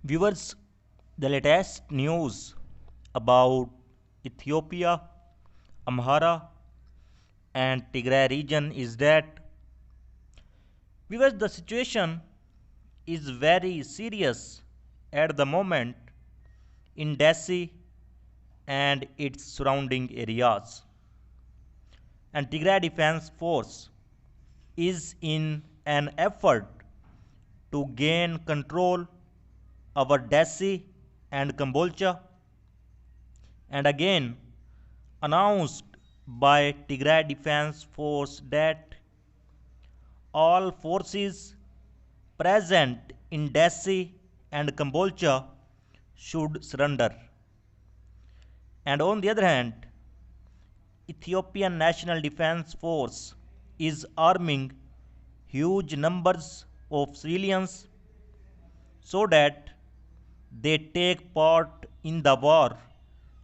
Viewers, the latest news about Ethiopia, Amhara, and Tigray region is that the situation is very serious at the moment in Dessie and its surrounding areas. And Tigray Defense Force is in an effort to gain control over Dessie and Kambolcha, and again announced by Tigray Defense Force that all forces present in Dessie and Kambolcha should surrender. And on the other hand, Ethiopian National Defense Force is arming huge numbers of civilians so that they take part in the war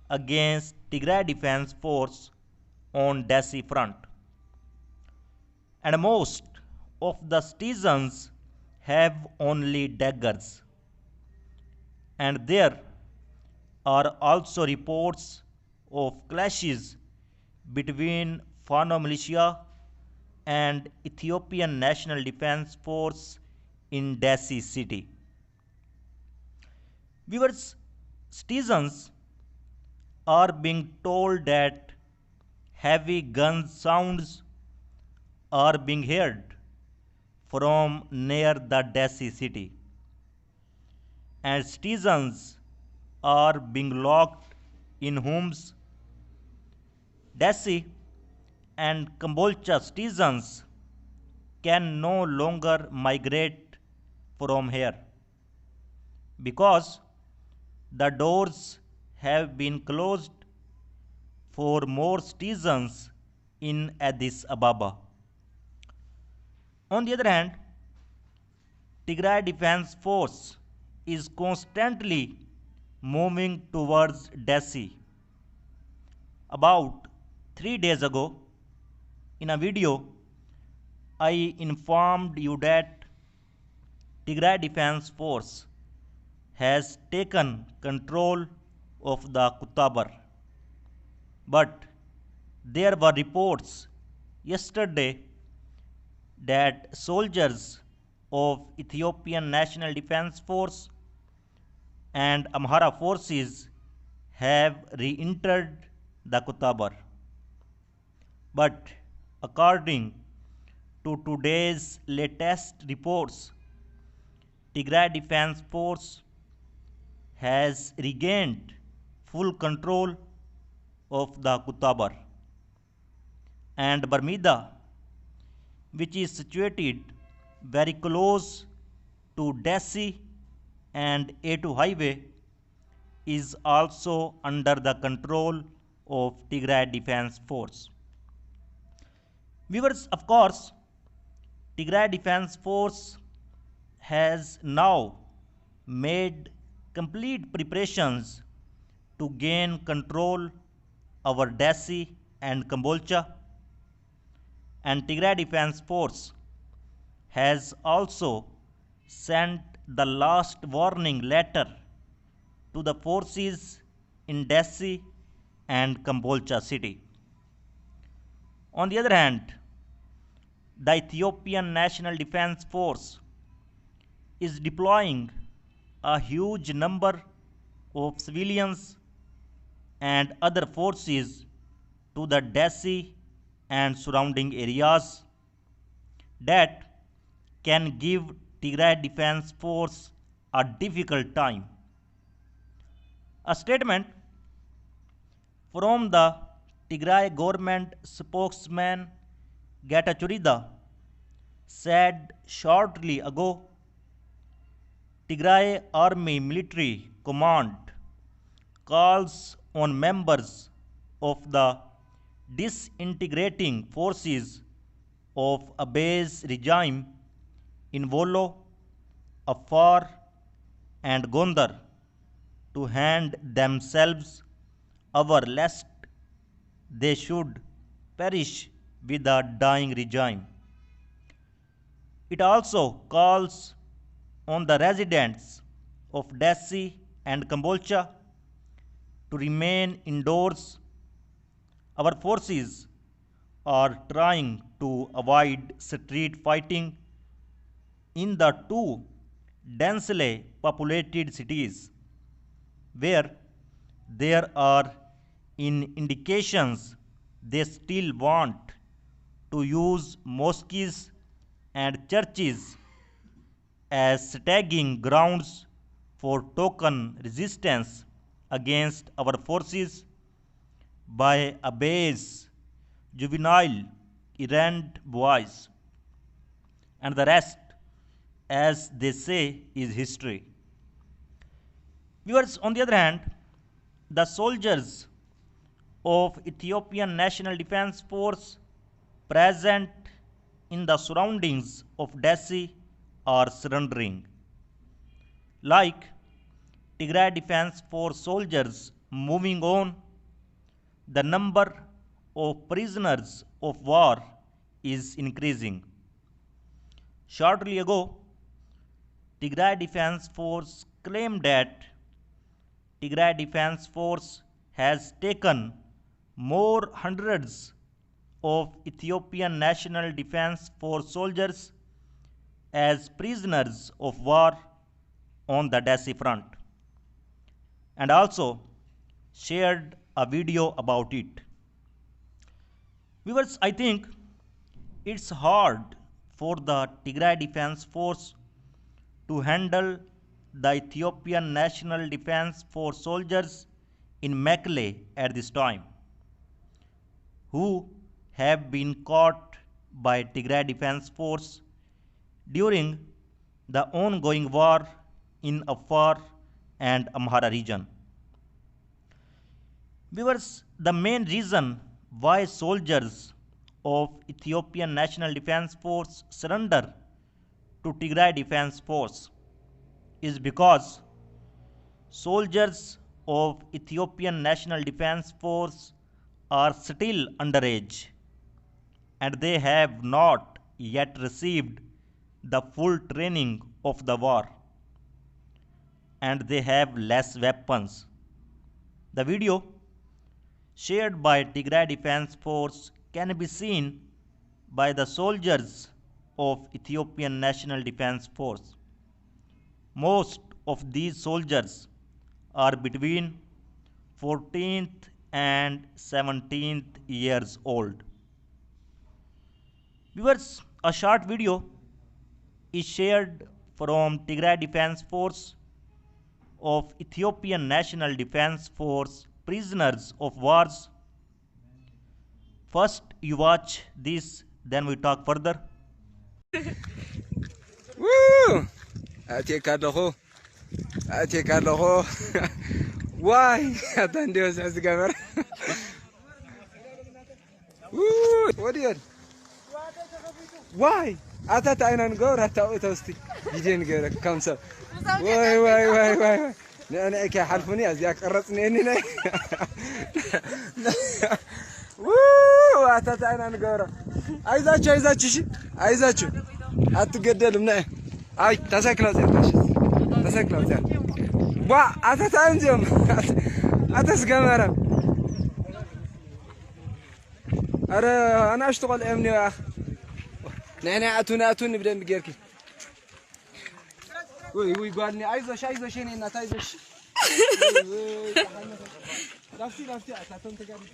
against Tigray Defense Force on Dessie front. And most of the citizens have only daggers. And there are also reports of clashes between Fano militia and Ethiopian National Defense Force in Dessie city. Viewers, citizens are being told that heavy gun sounds are being heard from near the Dessie city, and citizens are being locked in homes. Dessie and Kambolcha citizens can no longer migrate from here because the doors have been closed for more citizens in Addis Ababa. On the other hand, Tigray Defense Force is constantly moving towards Dessie. About 3 days ago, in a video, I informed you that Tigray Defense Force has taken control of the Kutabar. But there were reports yesterday that soldiers of Ethiopian National Defense Force and Amhara forces have re-entered the Kutabar. But according to today's latest reports, Tigray Defense Force has regained full control of the Kutabar, and Barmida, which is situated very close to Dessie and A2 highway, is also under the control of Tigray Defense Force. Viewers, of course, Tigray Defense Force has now made complete preparations to gain control over Dessie and Kambolcha, and Tigray Defense Force has also sent the last warning letter to the forces in Dessie and Kambolcha city. On the other hand, the Ethiopian National Defense Force is deploying a huge number of civilians and other forces to the Dessie and surrounding areas that can give Tigray Defense Force a difficult time. A statement from the Tigray government spokesman Getachew said shortly ago, Tigray Army Military Command calls on members of the disintegrating forces of Abey's regime in Wollo, Afar, and Gondar to hand themselves over lest they should perish with the dying regime. It also calls on the residents of Dessie and Kambolcha to remain indoors. Our forces are trying to avoid street fighting in the two densely populated cities where there are indications they still want to use mosques and churches as staging grounds for token resistance against our forces by a base juvenile errant boys, and the rest, as they say, is history. Viewers, on the other hand, the soldiers of Ethiopian National Defense Force present in the surroundings of Dessie are surrendering. Like Tigray Defense Force soldiers moving on, the number of prisoners of war is increasing. Shortly ago, Tigray Defense Force claimed that Tigray Defense Force has taken more hundreds of Ethiopian National Defense Force soldiers as prisoners of war on the Dessie front, and also shared a video about it. Viewers, I think it's hard for the Tigray Defense Force to handle the Ethiopian National Defense Force soldiers in Mekelle at this time, who have been caught by Tigray Defense Force during the ongoing war in Afar and Amhara region. Viewers, the main reason why soldiers of Ethiopian National Defense Force surrender to Tigray Defense Force is because soldiers of Ethiopian National Defense Force are still underage and they have not yet received the full training of the war, and they have less weapons. The video shared by Tigray Defense Force can be seen by the soldiers of Ethiopian National Defense Force. Most of these soldiers are between 14th and 17th years old. Viewers, a short video is shared from Tigray Defense Force of Ethiopian National Defense Force prisoners of wars. First you watch this, then we talk further. Woo! Atekadho. Why? Atandio says the camera. Woo! What did? Why? Atata and go at Toasty. You didn't get a council. Why? أنا أكيد حرفني أزيك قرصني إني ووو أتاتنا نقرأ عايزة شيء أتقدر منه أي تسكلوا زين وا أتاتنا زين أتسكمرا أرى أنا أشتغل أمني يا أخ نحن أتوني بدنا بجيركي وي قالني عايزة شيء هنا عايزة شيء رفتي أتاتون تقابل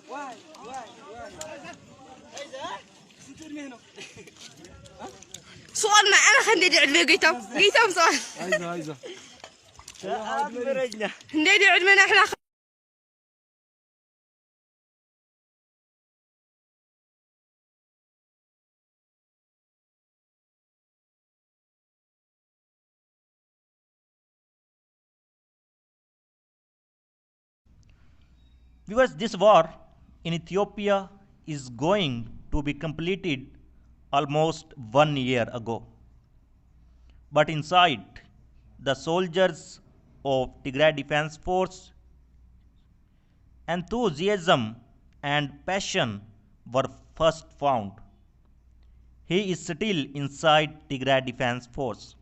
واي سؤال معنا خلينا ندعي على قيتم سؤال عايزة ندعي على احنا Because this war in Ethiopia is going to be completed almost 1 year ago. But inside, the soldiers of Tigray Defense Force enthusiasm and passion were first found. He is still inside Tigray Defense Force.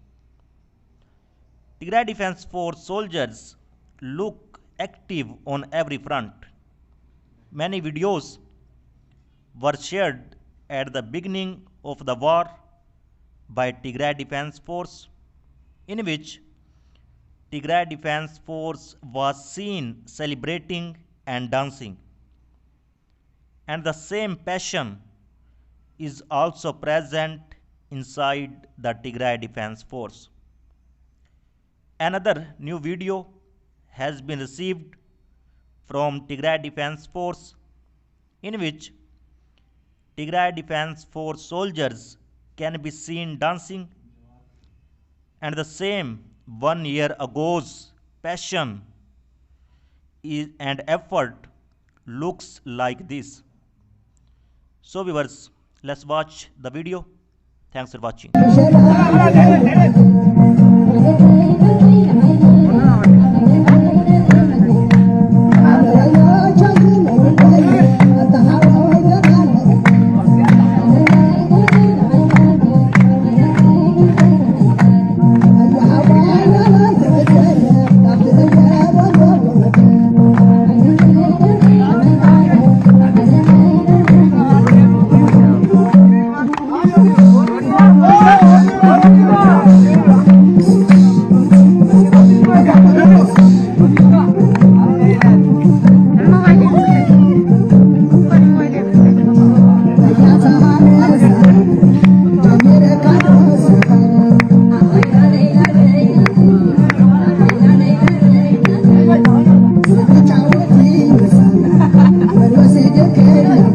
Tigray Defense Force soldiers look active on every front. Many videos were shared at the beginning of the war by Tigray Defense Force, in which Tigray Defense Force was seen celebrating and dancing. And the same passion is also present inside the Tigray Defense Force. Another new video has been received from Tigray Defense Force, in which Tigray Defense Force soldiers can be seen dancing, and the same 1 year ago's passion and effort looks like this. So viewers, let's watch the video. Thanks for watching. Okay.